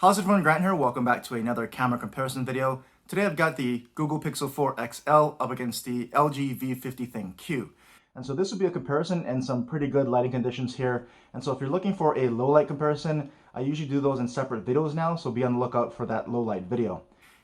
How's it everyone, Grant here. Welcome back to another camera comparison video. Today I've got the Google Pixel 4 XL up against the LG V50 ThinQ. And so this will be a comparison in some pretty good lighting conditions here. And so if you're looking for a low light comparison, I usually do those in separate videos now, so be on the lookout for that low light video.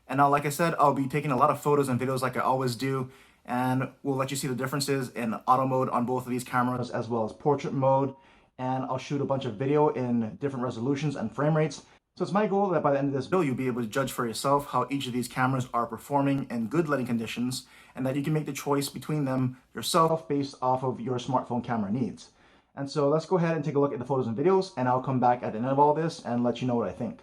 And now, like I said, I'll be taking a lot of photos and videos like I always do, and we'll let you see the differences in auto mode on both of these cameras as well as portrait mode. And I'll shoot a bunch of video in different resolutions and frame rates. So it's my goal that by the end of this video, you'll be able to judge for yourself how each of these cameras are performing in good lighting conditions, and that you can make the choice between them yourself based off of your smartphone camera needs. And so let's go ahead and take a look at the photos and videos, and I'll come back at the end of all this and let you know what I think.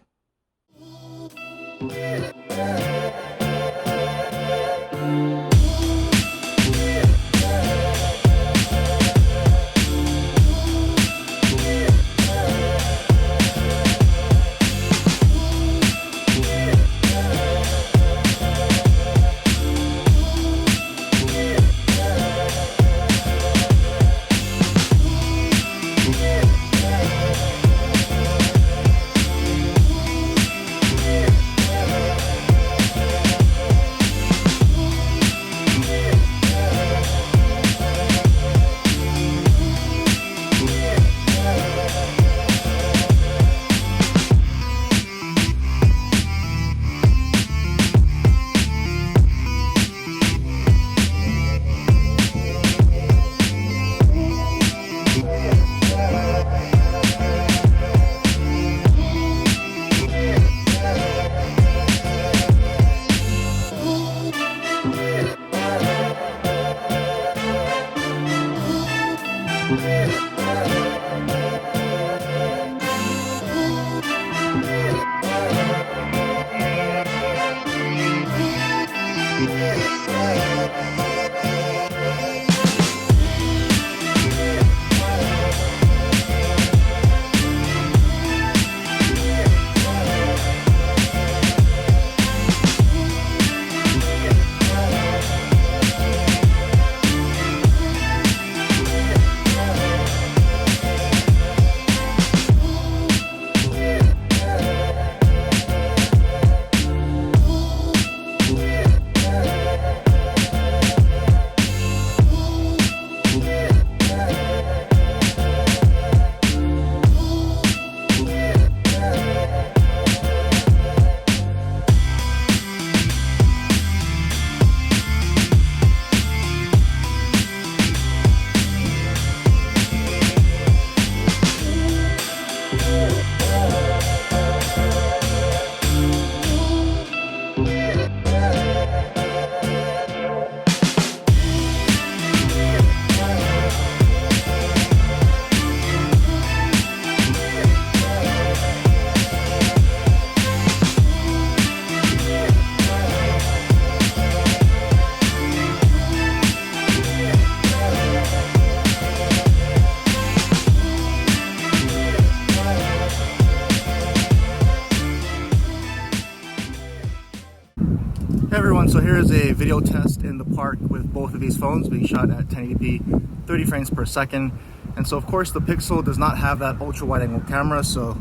Hey everyone, so here is a video test in the park with both of these phones being shot at 1080p, 30 frames per second. And so of course the Pixel does not have that ultra wide angle camera, so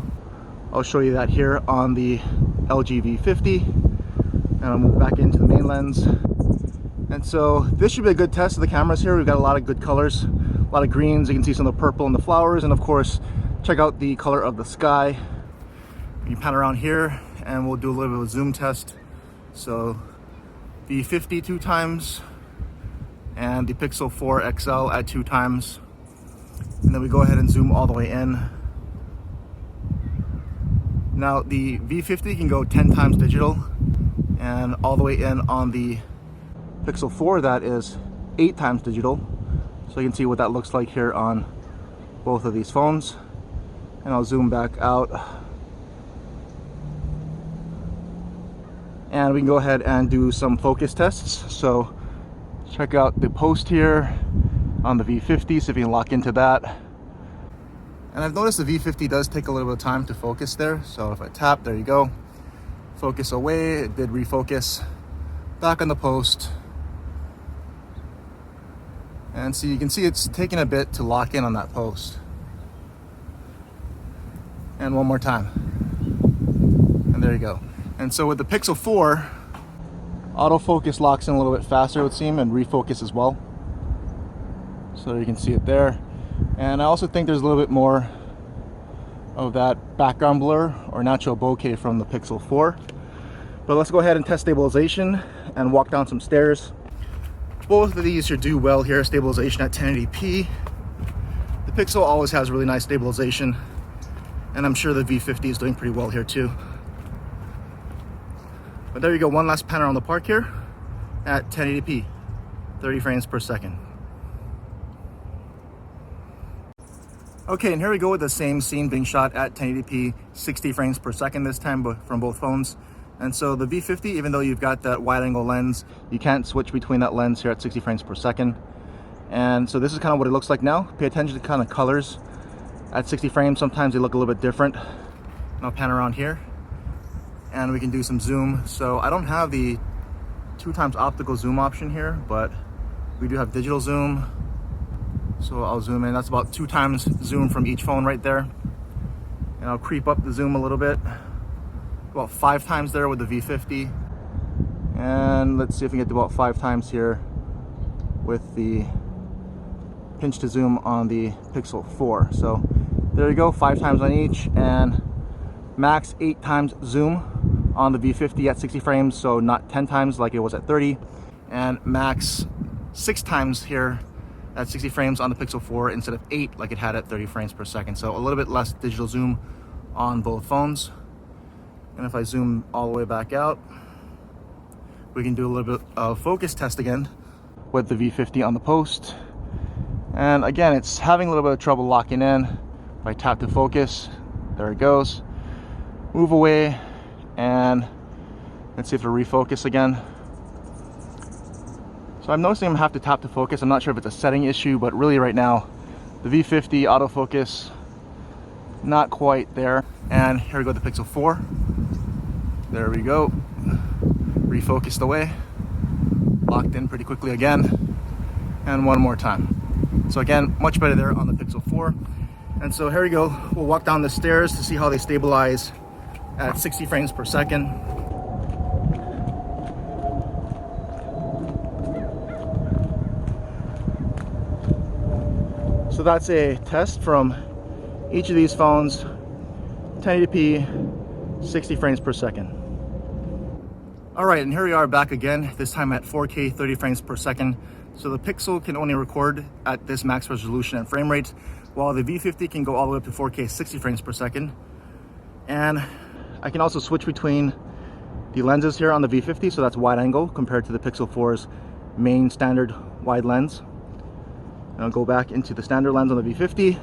I'll show you that here on the LG V50. And I'll move back into the main lens. And so this should be a good test of the cameras here. We've got a lot of good colors, a lot of greens. You can see some of the purple in the flowers, and of course check out the color of the sky. You can pan around here and we'll do a little bit of a zoom test. So the 50 2 times and the Pixel 4 XL at 2 times, and then we go ahead and zoom all the way in. Now the V50 can go 10 times digital, and all the way in on the Pixel 4 that is 8 times digital. So you can see what that looks like here on both of these phones, and I'll zoom back out. And we can go ahead and do some focus tests. So check out the post here on the V50, see if you can lock into that. And I've noticed the V50 does take a little bit of time to focus there. So if I tap, there you go. Focus away, it did refocus. Back on the post. And so you can see it's taking a bit to lock in on that post. And one more time. And there you go. And so with the Pixel 4, autofocus locks in a little bit faster, it would seem, and refocus as well. So you can see it there. And I also think there's a little bit more of that background blur or natural bokeh from the Pixel 4. But let's go ahead and test stabilization and walk down some stairs. Both of these should do well here. Stabilization at 1080p. The Pixel always has really nice stabilization, and I'm sure the V50 is doing pretty well here too. But there you go, one last pan around the park here at 1080p, 30 frames per second. Okay, and here we go with the same scene being shot at 1080p, 60 frames per second this time, but from both phones. And so the V50, even though you've got that wide angle lens, you can't switch between that lens here at 60 frames per second. And so this is kind of what it looks like now. Pay attention to kind of colors at 60 frames. Sometimes they look a little bit different. And I'll pan around here and we can do some zoom. So I don't have the 2x optical zoom option here, but we do have digital zoom. So I'll zoom in. That's about 2x zoom from each phone right there. And I'll creep up the zoom a little bit. About 5x there with the V50. And let's see if we can get to about 5x here with the pinch to zoom on the Pixel 4. So there you go, 5x on each, and max 8x zoom on the V50 at 60 frames, so not 10x like it was at 30, and max 6x here at 60 frames on the Pixel 4 instead of 8 like it had at 30 frames per second. So a little bit less digital zoom on both phones. And if I zoom all the way back out, we can do a little bit of focus test again with the V50 on the post. And again, it's having a little bit of trouble locking in. If I tap to focus, there it goes. Move away, and let's see if it'll refocus again. So I'm noticing I'm gonna have to tap to focus. I'm not sure if it's a setting issue, but really right now, the V50 autofocus, not quite there. And here we go, the Pixel 4. There we go. Refocused away. Locked in pretty quickly again. And one more time. So again, much better there on the Pixel 4. And so here we go. We'll walk down the stairs to see how they stabilize at 60 frames per second. So that's a test from each of these phones, 1080p, 60 frames per second. All right, and here we are back again, this time at 4K, 30 frames per second. So the Pixel can only record at this max resolution and frame rate, while the V50 can go all the way up to 4K, 60 frames per second. And I can also switch between the lenses here on the V50, so that's wide angle compared to the Pixel 4's main standard wide lens. And I'll go back into the standard lens on the V50,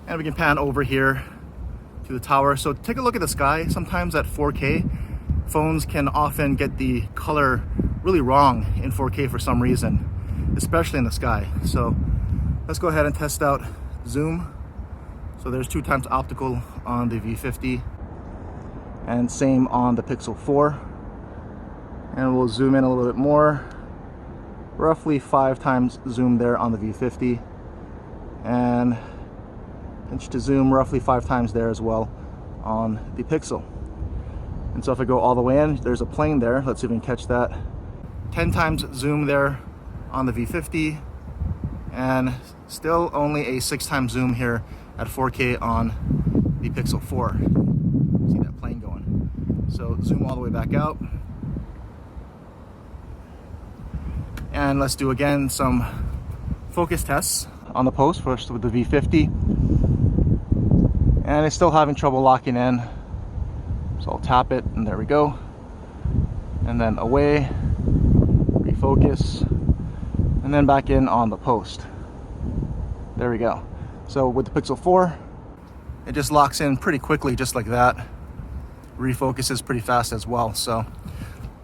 and we can pan over here to the tower. So take a look at the sky. Sometimes at 4K, phones can often get the color really wrong in 4K for some reason, especially in the sky. So let's go ahead and test out zoom. So there's 2x optical on the V50 and same on the Pixel 4. And we'll zoom in a little bit more, roughly 5x zoom there on the V50, and pinch to zoom roughly 5x there as well on the Pixel. And so if I go all the way in, there's a plane there. Let's see if we can catch that. 10x zoom there on the V50, and still only a 6x zoom here at 4K on the Pixel 4. See that plane going. So zoom all the way back out. And let's do again some focus tests on the post, first with the V50. And it's still having trouble locking in. So I'll tap it, and there we go. And then away, refocus, and then back in on the post. There we go. So with the Pixel 4, it just locks in pretty quickly, just like that. Refocuses pretty fast as well. So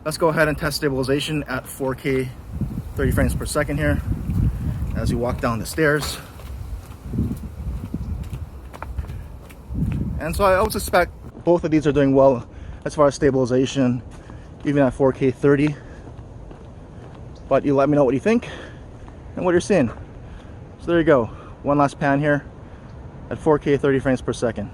let's go ahead and test stabilization at 4K, 30 frames per second here as we walk down the stairs. And so I would suspect both of these are doing well as far as stabilization, even at 4K 30. But you let me know what you think and what you're seeing. So there you go. One last pan here at 4K 30 frames per second.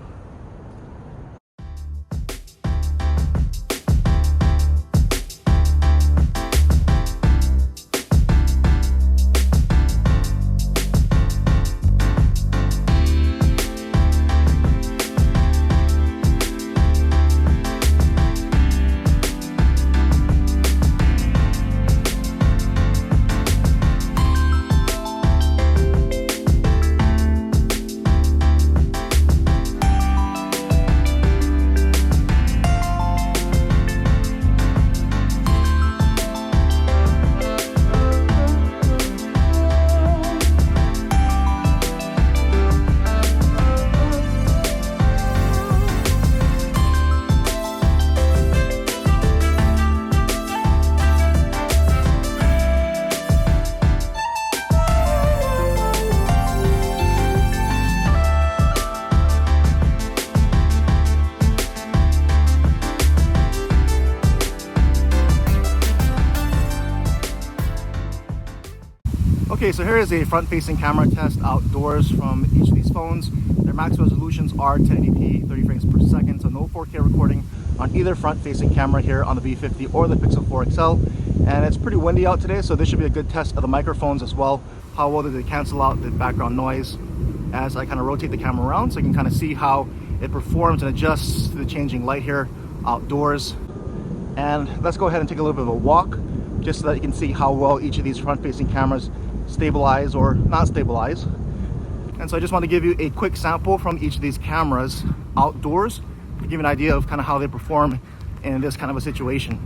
Okay, so here is a front-facing camera test outdoors from each of these phones. Their max resolutions are 1080p, 30 frames per second, so no 4K recording on either front-facing camera here on the V50 or the Pixel 4 XL. And it's pretty windy out today, so this should be a good test of the microphones as well. How well do they cancel out the background noise as I kind of rotate the camera around, so you can kind of see how it performs and adjusts to the changing light here outdoors. And let's go ahead and take a little bit of a walk, just so that you can see how well each of these front-facing cameras stabilize or not stabilize. And so I just want to give you a quick sample from each of these cameras outdoors to give you an idea of kind of how they perform in this kind of a situation.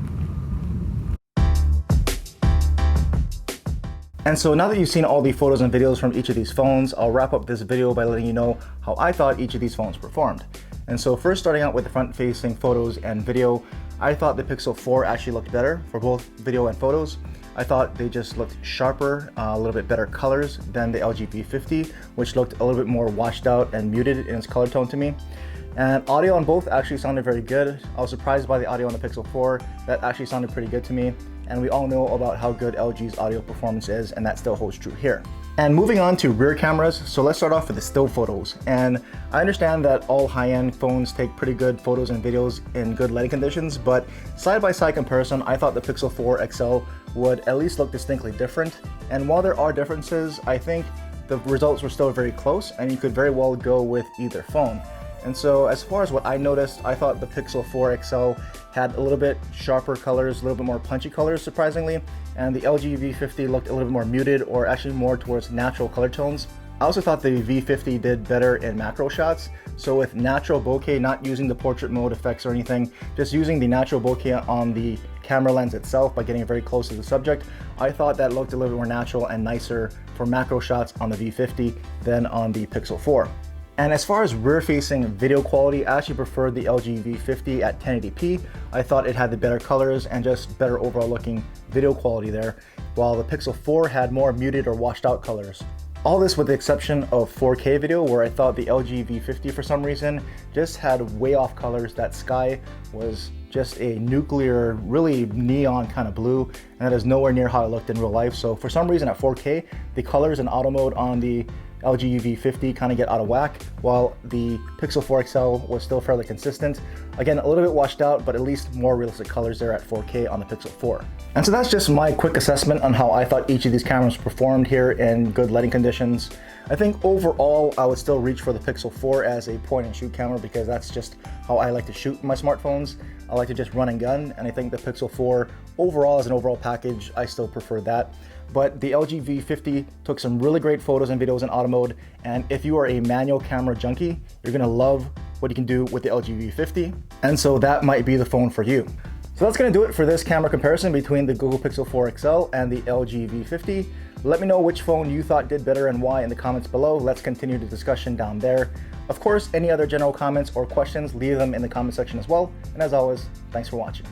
And so now that you've seen all the photos and videos from each of these phones, I'll wrap up this video by letting you know how I thought each of these phones performed. And so first, starting out with the front-facing photos and video, I thought the Pixel 4 actually looked better for both video and photos. I thought they just looked sharper, a little bit better colors than the LG V50, which looked a little bit more washed out and muted in its color tone to me. And audio on both actually sounded very good. I was surprised by the audio on the Pixel 4. That actually sounded pretty good to me. And we all know about how good LG's audio performance is, and that still holds true here. And moving on to rear cameras, so let's start off with the still photos. And I understand that all high-end phones take pretty good photos and videos in good lighting conditions, but side-by-side comparison, I thought the Pixel 4 XL would at least look distinctly different. And while there are differences, I think the results were still very close, and you could very well go with either phone. And so as far as what I noticed, I thought the Pixel 4 XL had a little bit sharper colors, a little bit more punchy colors, surprisingly, and the LG V50 looked a little bit more muted, or actually more towards natural color tones. I also thought the V50 did better in macro shots. So with natural bokeh, not using the portrait mode effects or anything, just using the natural bokeh on the camera lens itself by getting very close to the subject, I thought that looked a little bit more natural and nicer for macro shots on the V50 than on the Pixel 4. And as far as rear-facing video quality, I actually preferred the LG V50 at 1080p. I thought it had the better colors and just better overall looking video quality there, while the Pixel 4 had more muted or washed out colors. All this with the exception of 4K video, where I thought the LG V50 for some reason just had way off colors. That sky was just a nuclear, really neon kind of blue, and that is nowhere near how it looked in real life. So for some reason at 4K, the colors in auto mode on the LG V50 kind of get out of whack, while the Pixel 4 XL was still fairly consistent. Again, a little bit washed out, but at least more realistic colors there at 4K on the Pixel 4. And so that's just my quick assessment on how I thought each of these cameras performed here in good lighting conditions. I think overall, I would still reach for the Pixel 4 as a point and shoot camera, because that's just how I like to shoot my smartphones. I like to just run and gun, and I think the Pixel 4 overall, as an overall package, I still prefer that. But the LG V50 took some really great photos and videos in auto mode, and if you are a manual camera junkie, you're gonna love what you can do with the LG V50, and so that might be the phone for you. So that's gonna do it for this camera comparison between the Google Pixel 4 XL and the LG V50. Let me know which phone you thought did better and why in the comments below. Let's continue the discussion down there. Of course, any other general comments or questions, leave them in the comment section as well. And as always, thanks for watching.